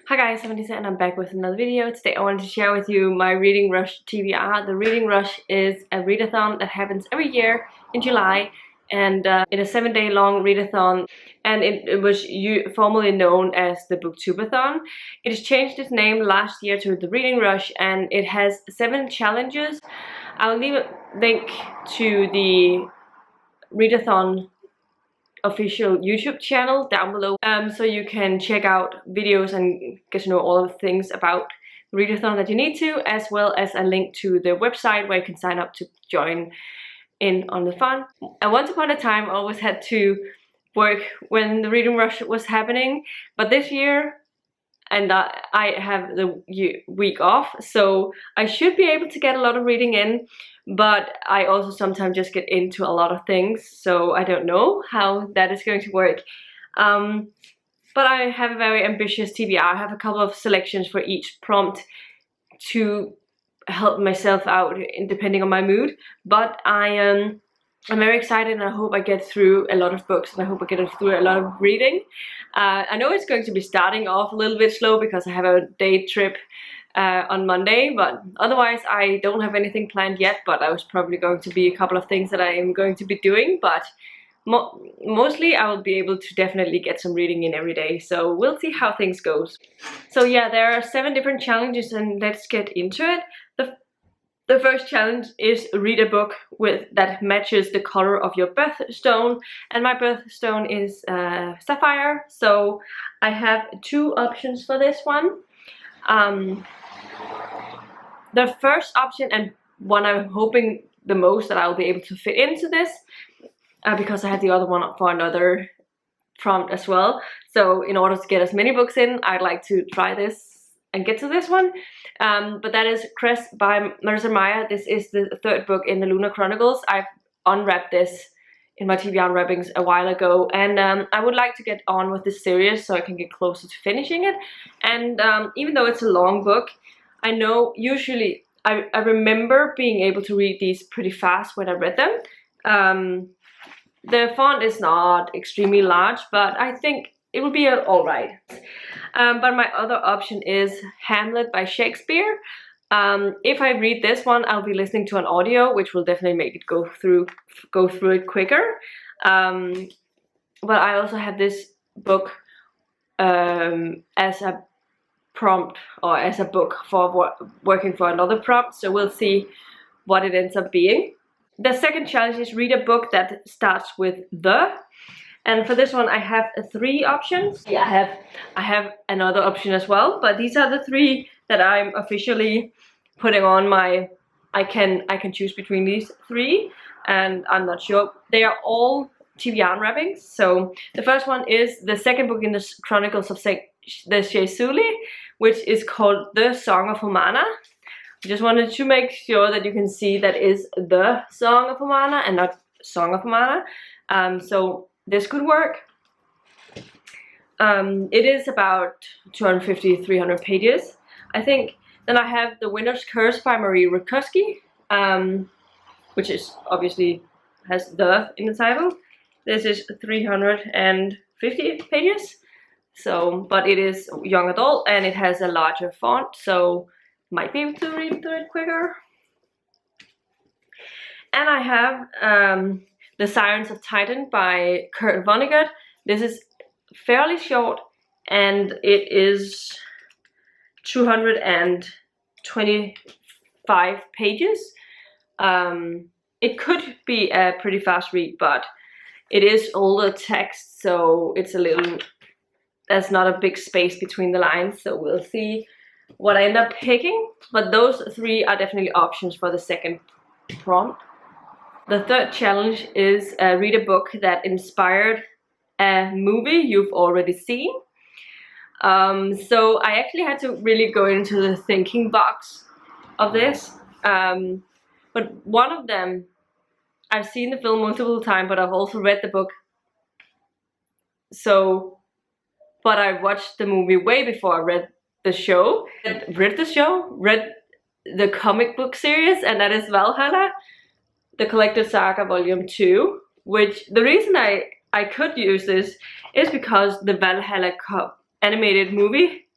Hi guys, I'm Lisa and I'm back with another video. Today I wanted to share with you my Reading Rush TBR. The Reading Rush is a readathon that happens every year in July, and it is a 7-day long readathon, and it was formerly known as the Booktubeathon. It has changed its name last year to the Reading Rush, and it has 7 challenges. I'll leave a link to the readathon official YouTube channel down below, so you can check out videos and get to know all of the things about readathon that you need to, as well as a link to the website where you can sign up to join in on the fun. And once upon a time I always had to work when the Reading Rush was happening, but this year I have the week off, so I should be able to get a lot of reading in, but I also sometimes just get into a lot of things, so I don't know how that is going to work. But I have a very ambitious TBR. I have a couple of selections for each prompt to help myself out depending on my mood, but I'm very excited, and I hope I get through a lot of books, and I hope I get through a lot of reading. I know it's going to be starting off a little bit slow because I have a day trip on Monday, but otherwise I don't have anything planned yet, but I was probably going to be a couple of things that I am going to be doing, but mostly I will be able to definitely get some reading in every day, so we'll see how things goes. So yeah, there are 7 different challenges, and let's get into it. The first challenge is read a book that matches the color of your birthstone, and my birthstone is sapphire, so I have 2 options for this one. The first option, and one I'm hoping the most that I'll be able to fit into this, because I had the other one for another prompt as well, so in order to get as many books in, I'd like to try this and get to this one. But that is Crest by Marissa Meyer. This is the 3rd book in the Lunar Chronicles. I've unwrapped this in my TBR unwrappings a while ago, and I would like to get on with this series so I can get closer to finishing it. And even though it's a long book, I know usually I remember being able to read these pretty fast when I read them. The font is not extremely large, but I think it will be alright. But my other option is Hamlet by Shakespeare. If I read this one, I'll be listening to an audio, which will definitely make it go through it quicker. But I also have this book as a prompt, or as a book for working for another prompt, so we'll see what it ends up being. The second challenge is read a book that starts with the. And for this one I have 3 options. Yeah, I have another option as well, but these are the 3 that I'm officially putting on my I can choose between these 3, and I'm not sure. They are all TBR unwrappings. So the first one is the 2nd book in the Chronicles of the Shaisuli, which is called The Song of Humana. I just wanted to make sure that you can see that is the Song of Humana and not Song of Humana. So this could work. It is about 250-300 pages, I think. Then I have The Winter's Curse by Marie Rutkowski, which is obviously has the in the title. This is 350 pages, so but it is young adult and it has a larger font, so might be able to read through it quicker. And I have The Sirens of Titan by Kurt Vonnegut. This is fairly short, and it is 225 pages. It could be a pretty fast read, but it is older text, so it's a little, there's not a big space between the lines, so we'll see what I end up picking. But those 3 are definitely options for the 2nd prompt. The 3rd challenge is read a book that inspired a movie you've already seen. So I actually had to really go into the thinking box of this. But one of them, I've seen the film multiple times, but I've also read the book. So, but I watched the movie way before I read the show. Read the comic book series, and that is Valhalla, the Collected Saga Volume 2, which the reason I could use this is because the Valhalla animated movie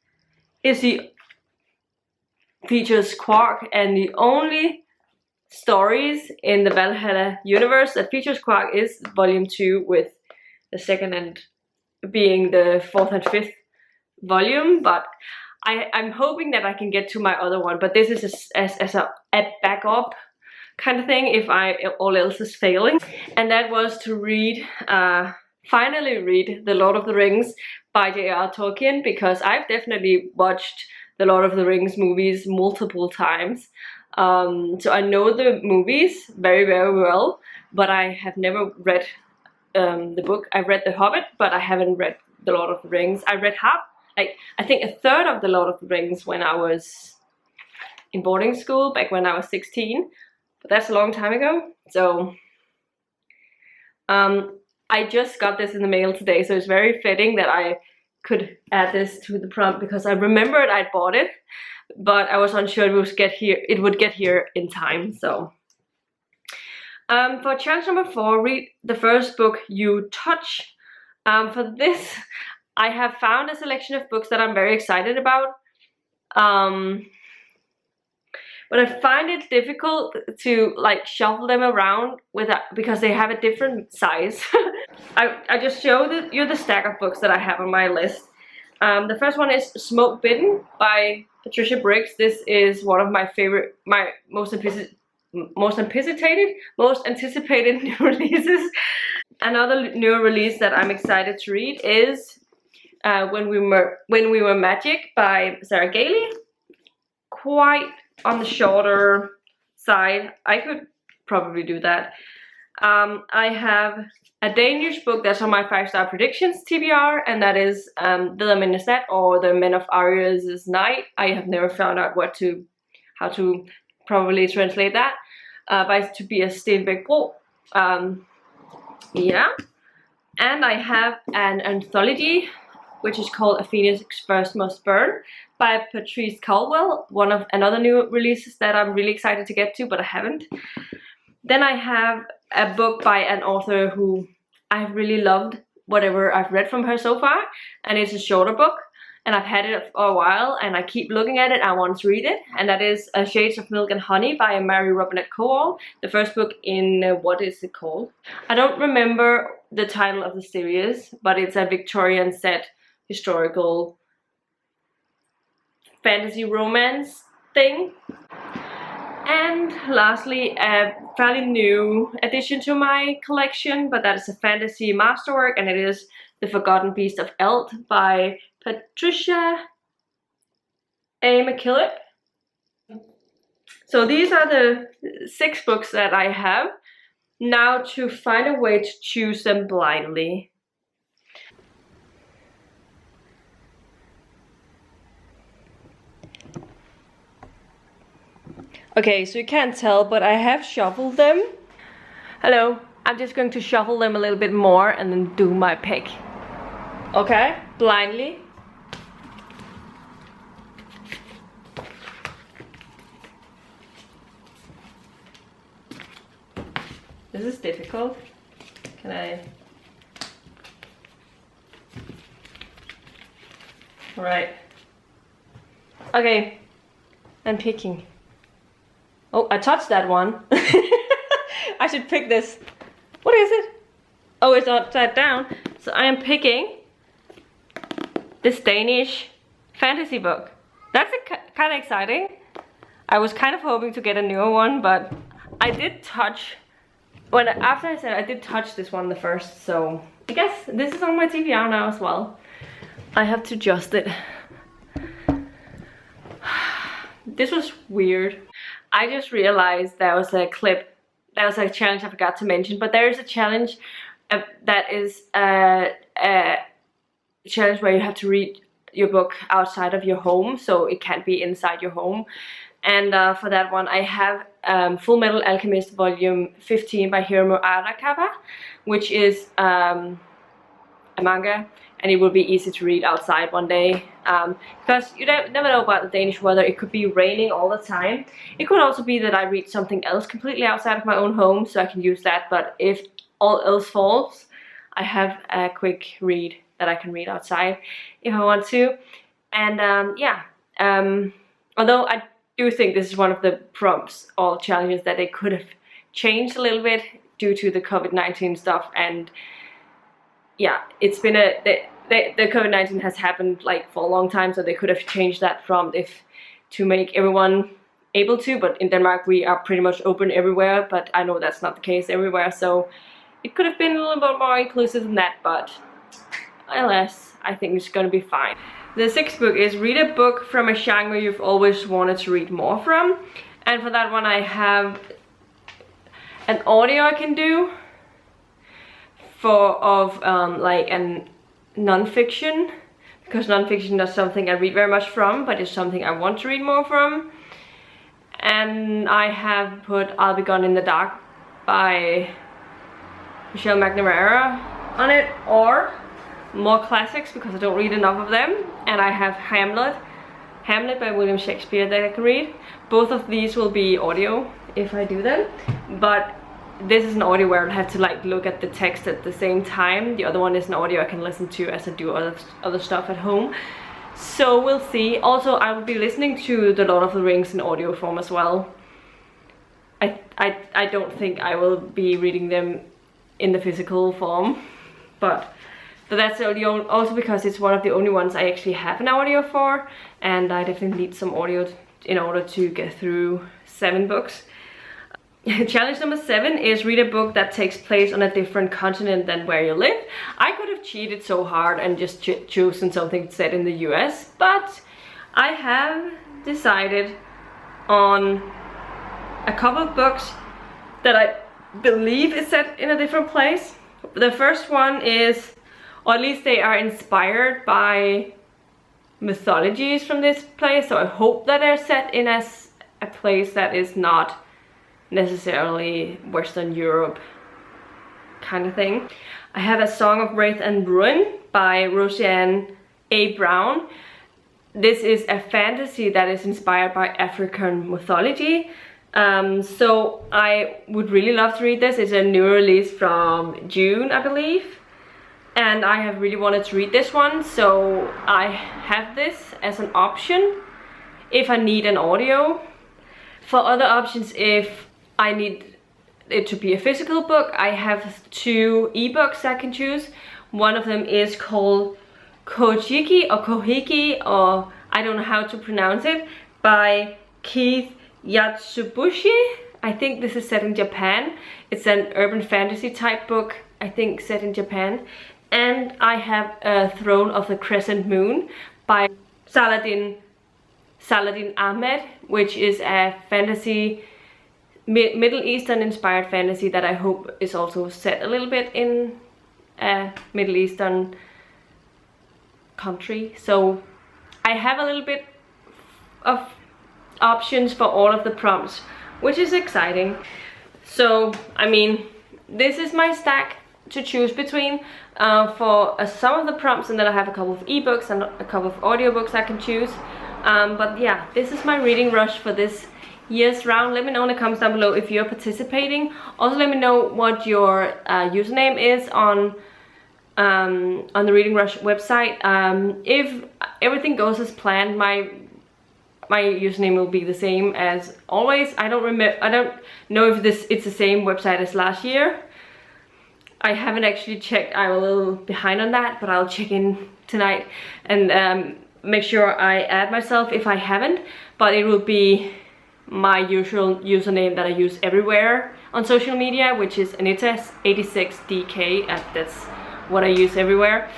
features Quark, and the only stories in the Valhalla universe that features Quark is volume 2, with the second and being the 4th and 5th volume. But I'm hoping that I can get to my other one, but this is as a backup kind of thing if all else is failing. And that was to read, finally read The Lord of the Rings by J.R. Tolkien, because I've definitely watched the Lord of the Rings movies multiple times. So I know the movies very, very well, but I have never read the book. I've read The Hobbit, but I haven't read The Lord of the Rings. I read half, like I think a third of The Lord of the Rings when I was in boarding school back when I was 16, but that's a long time ago. So I just got this in the mail today, so it's very fitting that I could add this to the prompt, because I remembered I bought it, but I was unsure it would get here in time. So for challenge number 4, read the first book you touch. For this, I have found a selection of books that I'm very excited about, but I find it difficult to like shuffle them around because they have a different size. I just showed you the stack of books that I have on my list. The first one is Smoke Bitten by Patricia Briggs. This is one of my favorite, most anticipated new releases. Another new release that I'm excited to read is When We Were Magic by Sarah Gailey. Quite on the shorter side. I could probably do that. I have a Danish book that's on my 5-star predictions TBR, and that is Vedermændenes Nat, or The Men of Arias' Night. I have never found out how to probably translate that, by Tobias Stenbæk Bro. Yeah, and I have an anthology which is called A Phoenix First Must Burn by Patrice Caldwell, another new releases that I'm really excited to get to, but I haven't. Then I have a book by an author who I've really loved whatever I've read from her so far, and it's a shorter book, and I've had it for a while, and I keep looking at it. I want to read it, and that is Shades of Milk and Honey by Mary Robinette Kowal, the first book in, what is it called? I don't remember the title of the series, but it's a Victorian set historical fantasy romance thing. And lastly, a fairly new addition to my collection, but that is a fantasy masterwork, and it is The Forgotten Beast of Eld by Patricia A. McKillip. So these are the 6 books that I have. Now to find a way to choose them blindly. Okay, so you can't tell, but I have shuffled them. Hello, I'm just going to shuffle them a little bit more and then do my pick. Okay, blindly. This is difficult. Can I? Alright. Okay, I'm picking. Oh, I touched that one. I should pick this. What is it? Oh, it's upside down. So I am picking this Danish fantasy book. That's kind of exciting. I was kind of hoping to get a newer one, but I did touch, after I said I did touch this one the first, so I guess this is on my TBR now as well. I have to adjust it. This was weird. I just realized there was a challenge I forgot to mention, but there is a challenge that is a challenge where you have to read your book outside of your home, so it can't be inside your home. And for that one, I have Full Metal Alchemist Volume 15 by Hiromu Arakawa, which is a manga, and it will be easy to read outside one day, because you never know about the Danish weather. It could be raining all the time. It could also be that I read something else completely outside of my own home, so I can use that. But if all else falls, I have a quick read that I can read outside if I want to. And yeah, although I do think this is one of the prompts or challenges that they could have changed a little bit due to the COVID-19 stuff. And yeah, it's been the COVID-19 has happened like for a long time, so they could have changed that prompt to make everyone able to. But in Denmark we are pretty much open everywhere, but I know that's not the case everywhere, so it could have been a little bit more inclusive than that, but alas, I think it's gonna be fine. The sixth book is read a book from a genre you've always wanted to read more from, and for that one I have an audio I can do of like an non-fiction, because non-fiction is something I read very much from, but it's something I want to read more from. And I have put I'll Be Gone in the Dark by Michelle McNamara on it, or more classics because I don't read enough of them. And I have Hamlet by William Shakespeare that I can read. Both of these will be audio if I do them, but this is an audio where I have to like look at the text at the same time. The other one is an audio I can listen to as I do other stuff at home. So we'll see. Also, I will be listening to The Lord of the Rings in audio form as well. I don't think I will be reading them in the physical form, but that's also because it's one of the only ones I actually have an audio for, and I definitely need some audio in order to get through 7 books. Challenge number 7 is read a book that takes place on a different continent than where you live. I could have cheated so hard and just chosen something set in the US, but I have decided on a couple of books that I believe is set in a different place. The first one is, or at least they are inspired by mythologies from this place, so I hope that they're set in a place that is not necessarily Western Europe kind of thing. I have A Song of Wraith and Ruin by Roseanne A. Brown. This is a fantasy that is inspired by African mythology. So I would really love to read this. It's a new release from June, I believe. And I have really wanted to read this one, so I have this as an option if I need an audio. For other options, if I need it to be a physical book, I have 2 ebooks I can choose. One of them is called Kojiki or Kohiki, or I don't know how to pronounce it, by Keith Yatsubushi. I think this is set in Japan. It's an urban fantasy type book, I think, set in Japan. And I have Throne of the Crescent Moon by Saladin Ahmed, which is a fantasy, Middle Eastern inspired fantasy that I hope is also set a little bit in a Middle Eastern country. So I have a little bit of options for all of the prompts, which is exciting. So I mean, this is my stack to choose between for some of the prompts, and then I have a couple of ebooks and a couple of audiobooks I can choose. But yeah, this is my reading rush for this year's round. Let me know in the comments down below if you're participating. Also let me know what your username is on the Reading Rush website. If everything goes as planned, my username will be the same as always. I don't know if it's the same website as last year. I haven't actually checked. I'm a little behind on that, but I'll check in tonight and make sure I add myself if I haven't. But it will be my usual username that I use everywhere on social media, which is Anita86DK. That's what I use everywhere.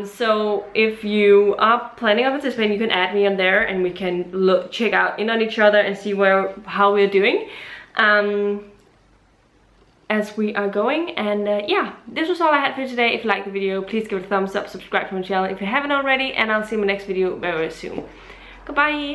So if you are planning on participating, you can add me on there and we can check out in on each other and see how we're doing as we are going. And yeah, this was all I had for today. If you liked the video, please give it a thumbs up, subscribe to my channel if you haven't already, and I'll see you in my next video very soon. Goodbye.